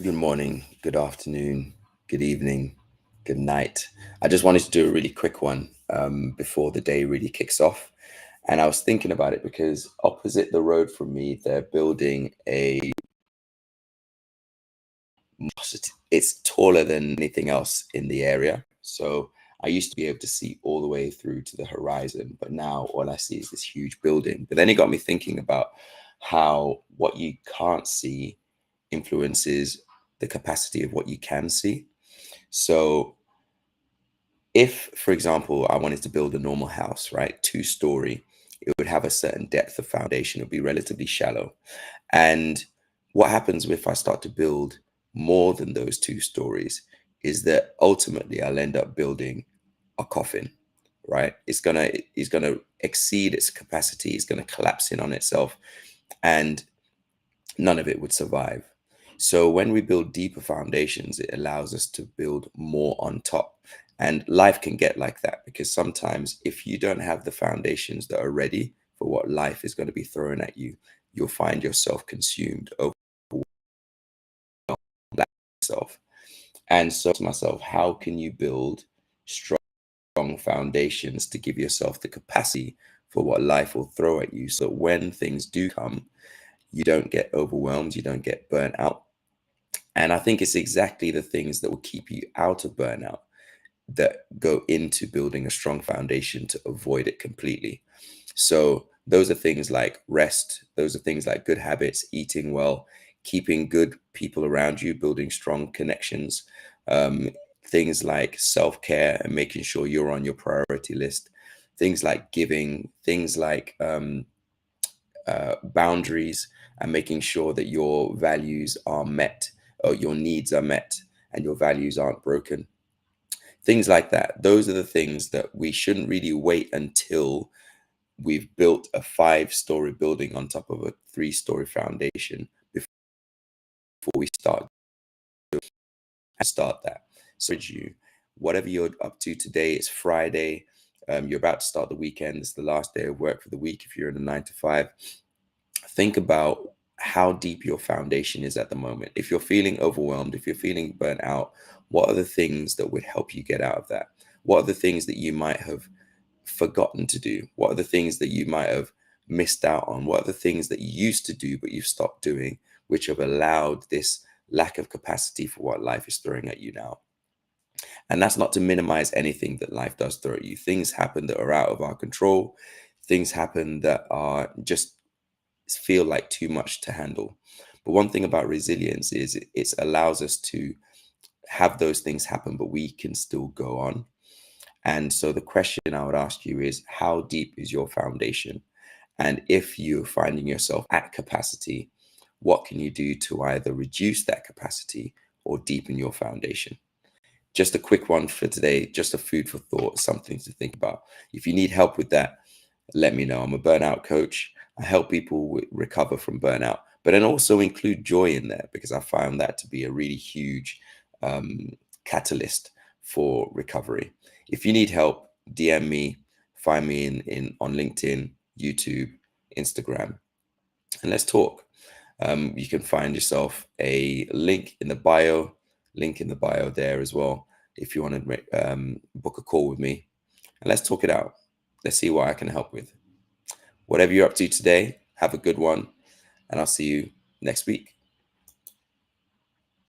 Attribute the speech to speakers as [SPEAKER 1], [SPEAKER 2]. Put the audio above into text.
[SPEAKER 1] Good morning, good afternoon, good evening, good night. I just wanted to do a really quick one before the day really kicks off. And I was thinking about it because opposite the road from me, they're building a mosque. It's taller than anything else in the area. So I used to be able to see all the way through to the horizon, but now all I see is this huge building. But then it got me thinking about how what you can't see influences the capacity of what you can see. So if, for example, I wanted to build a normal house, right, two-story, it would have a certain depth of foundation. It would be relatively shallow. And what happens if I start to build more than those two stories is that ultimately I'll end up building a coffin, right? It's gonna exceed its capacity. It's gonna collapse in on itself, and none of it would survive. So when we build deeper foundations, it allows us to build more on top. And life can get like that because sometimes if you don't have the foundations that are ready for what life is going to be throwing at you, you'll find yourself consumed, overwhelmed yourself. And so to myself, how can you build strong foundations to give yourself the capacity for what life will throw at you so when things do come, you don't get overwhelmed, you don't get burnt out. And I think it's exactly the things that will keep you out of burnout that go into building a strong foundation to avoid it completely. So those are things like rest, those are things like good habits, eating well, keeping good people around you, building strong connections, um, things like self-care and making sure you're on your priority list, things like giving, things like boundaries and making sure that your values are met or your needs are met and your values aren't broken. Things like that. Those are the things that we shouldn't really wait until we've built a five-story building on top of a three-story foundation before we start that. So you, whatever you're up to today, it's Friday. You're about to start the weekend. It's the last day of work for the week if you're in a 9 to 5. Think about how deep your foundation is at the moment. If you're feeling overwhelmed, if you're feeling burnt out, what are the things that would help you get out of that? What are the things that you might have forgotten to do? What are the things that you might have missed out on? What are the things that you used to do but you've stopped doing, which have allowed this lack of capacity for what life is throwing at you now? And that's not to minimize anything that life does throw at you. Things happen that are out of our control. Things happen that are just feel like too much to handle. But one thing about resilience is it allows us to have those things happen, but we can still go on. And so the question I would ask you is, how deep is your foundation? And if you're finding yourself at capacity, what can you do to either reduce that capacity or deepen your foundation? Just a quick one for today, just a food for thought, something to think about. If you need help with that, let me know. I'm a burnout coach. I help people recover from burnout, but then also include joy in there because I found that to be a really huge um, catalyst for recovery. If you need help, DM me, find me in on LinkedIn, YouTube, Instagram, and let's talk. You can find yourself a link in the bio there as well if you want to book a call with me and let's talk it out. Let's see what I can help with. Whatever you're up to today, have a good one, and I'll see you next week.